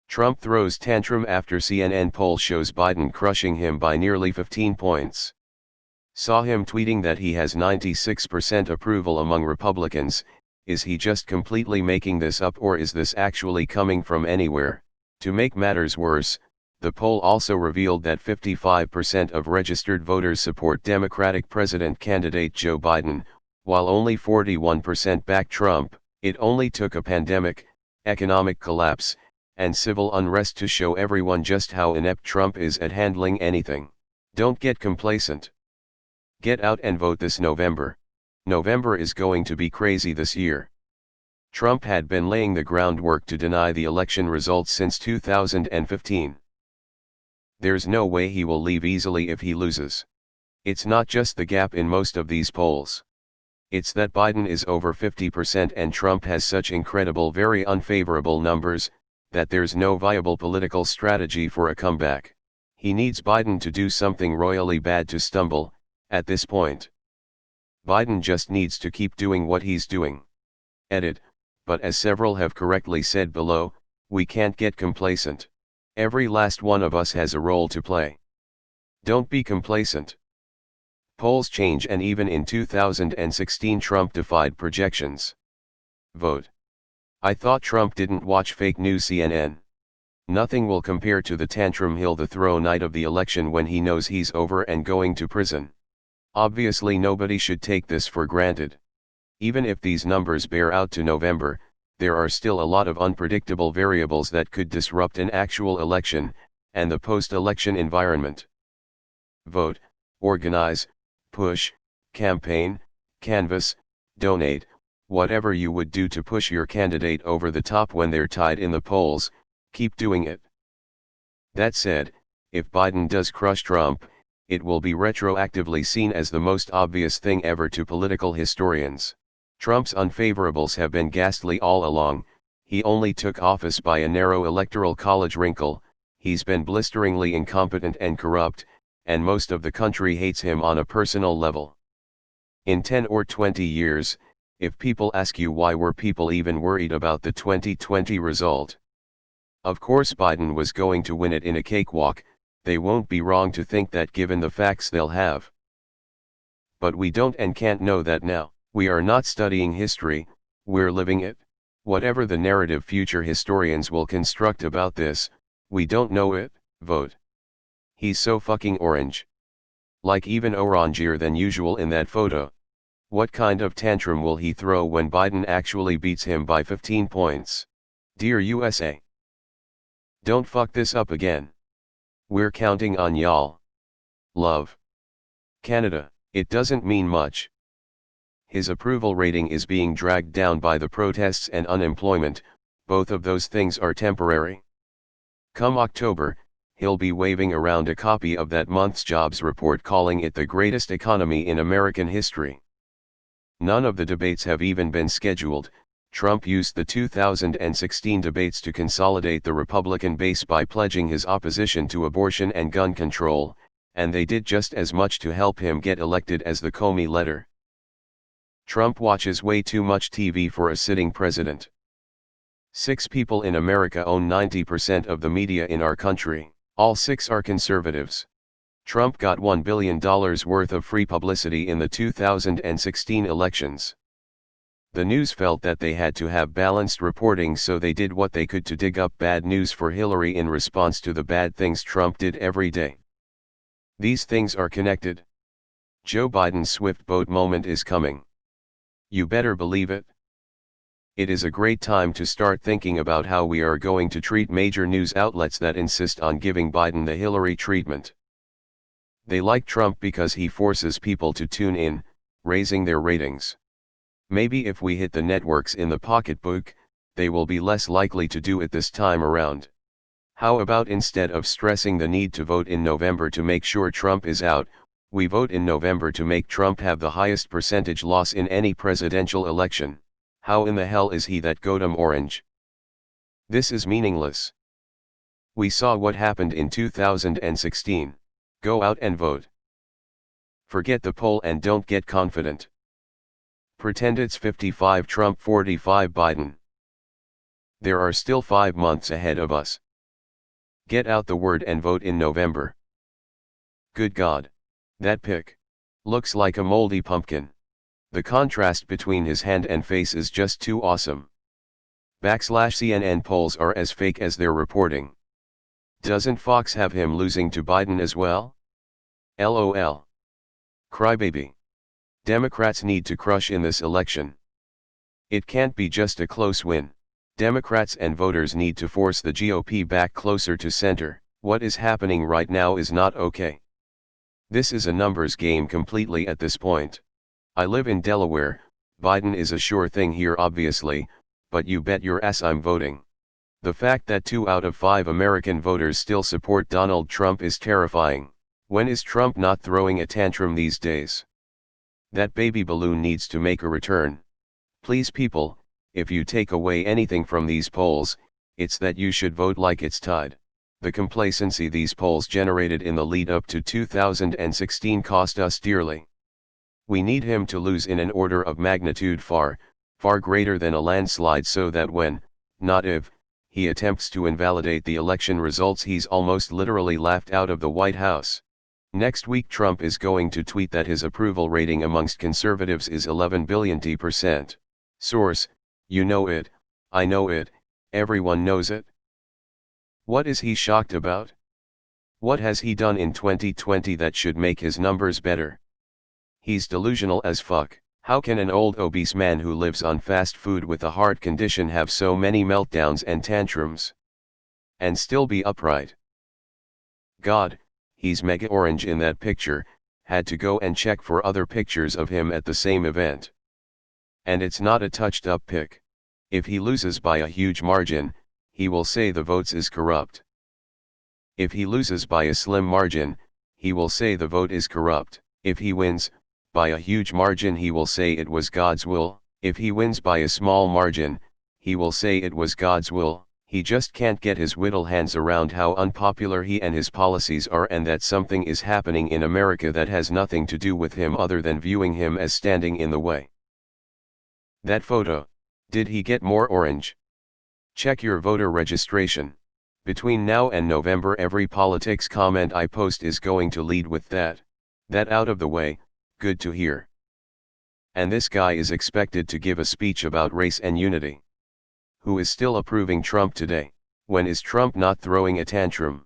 Trump throws tantrum after CNN poll shows Biden crushing him by nearly 15 points. Saw him tweeting that he has 96% approval among Republicans. Is he just completely making this up, or is this actually coming from anywhere? To make matters worse, the poll also revealed that 55% of registered voters support Democratic president candidate Joe Biden, while only 41% back Trump. It only took a pandemic, economic collapse, and civil unrest to show everyone just how inept Trump is at handling anything. Don't get complacent. Get out and vote this November. November is going to be crazy this year. Trump had been laying the groundwork to deny the election results since 2015. There's no way he will leave easily if he loses. It's not just the gap in most of these polls. It's that Biden is over 50% and Trump has such incredible, very unfavorable numbers, that there's no viable political strategy for a comeback. He needs Biden to do something royally bad to stumble. At this point, Biden just needs to keep doing what he's doing. Edit, but as several have correctly said below, we can't get complacent. Every last one of us has a role to play. Don't be complacent. Polls change, and even in 2016 Trump defied projections. Vote. I thought Trump didn't watch fake news CNN. Nothing will compare to the tantrum he'll throw night of the election when he knows he's over and going to prison. Obviously nobody should take this for granted. Even if these numbers bear out to November, there are still a lot of unpredictable variables that could disrupt an actual election, and the post-election environment. Vote, organize, push, campaign, canvass, donate, whatever you would do to push your candidate over the top when they're tied in the polls, keep doing it. That said, if Biden does crush Trump, it will be retroactively seen as the most obvious thing ever to political historians. Trump's unfavorables have been ghastly all along. He only took office by a narrow electoral college wrinkle. He's been blisteringly incompetent and corrupt, and most of the country hates him on a personal level. In 10 or 20 years, if people ask you why were people even worried about the 2020 result? Of course Biden was going to win it in a cakewalk. They won't be wrong to think that given the facts they'll have. But we don't and can't know that now. We are not studying history, we're living it. Whatever the narrative future historians will construct about this, we don't know it. Vote. He's so fucking orange. Like even orangier than usual in that photo. What kind of tantrum will he throw when Biden actually beats him by 15 points? Dear USA. Don't fuck this up again. We're counting on y'all. Love. Canada. It doesn't mean much. His approval rating is being dragged down by the protests and unemployment. Both of those things are temporary. Come October, he'll be waving around a copy of that month's jobs report calling it the greatest economy in American history. None of the debates have even been scheduled. Trump used the 2016 debates to consolidate the Republican base by pledging his opposition to abortion and gun control, and they did just as much to help him get elected as the Comey letter. Trump watches way too much TV for a sitting president. 6 people in America own 90% of the media in our country. All 6 are conservatives. Trump got $1 billion worth of free publicity in the 2016 elections. The news felt that they had to have balanced reporting, so they did what they could to dig up bad news for Hillary in response to the bad things Trump did every day. These things are connected. Joe Biden's swift boat moment is coming. You better believe it. It is a great time to start thinking about how we are going to treat major news outlets that insist on giving Biden the Hillary treatment. They like Trump because he forces people to tune in, raising their ratings. Maybe if we hit the networks in the pocketbook, they will be less likely to do it this time around. How about instead of stressing the need to vote in November to make sure Trump is out, we vote in November to make Trump have the highest percentage loss in any presidential election? How in the hell is he that goddamn orange? This is meaningless. We saw what happened in 2016. Go out and vote. Forget the poll and don't get confident. Pretend it's 55 Trump 45 Biden. There are still 5 months ahead of us. Get out the word and vote in November. Good God. That pic. Looks like a moldy pumpkin. The contrast between his hand and face is just too awesome. /CNN polls are as fake as they're reporting. Doesn't Fox have him losing to Biden as well? LOL. Crybaby. Democrats need to crush in this election. It can't be just a close win. Democrats and voters need to force the GOP back closer to center. What is happening right now is not okay. This is a numbers game completely at this point. I live in Delaware, Biden is a sure thing here obviously, but you bet your ass I'm voting. The fact that 2 out of 5 American voters still support Donald Trump is terrifying. When is Trump not throwing a tantrum these days? That baby balloon needs to make a return. Please people, if you take away anything from these polls, it's that you should vote like it's tied. The complacency these polls generated in the lead up to 2016 cost us dearly. We need him to lose in an order of magnitude far, far greater than a landslide so that when, not if, he attempts to invalidate the election results he's almost literally laughed out of the White House. Next week Trump is going to tweet that his approval rating amongst conservatives is 11 billion%. Source, you know it, I know it, everyone knows it. What is he shocked about? What has he done in 2020 that should make his numbers better? He's delusional as fuck. How can an old obese man who lives on fast food with a heart condition have so many meltdowns and tantrums? And still be upright? God, he's mega orange in that picture, had to go and check for other pictures of him at the same event. And it's not a touched up pic. If he loses by a huge margin, he will say the votes is corrupt. If he loses by a slim margin, he will say the vote is corrupt. If he wins, by a huge margin he will say it was God's will. If he wins by a small margin, he will say it was God's will. He just can't get his whittle hands around how unpopular he and his policies are and that something is happening in America that has nothing to do with him other than viewing him as standing in the way. That photo, did he get more orange? Check your voter registration. Between now and November every politics comment I post is going to lead with that. That out of the way, good to hear. And this guy is expected to give a speech about race and unity. Who is still approving Trump today? When is Trump not throwing a tantrum?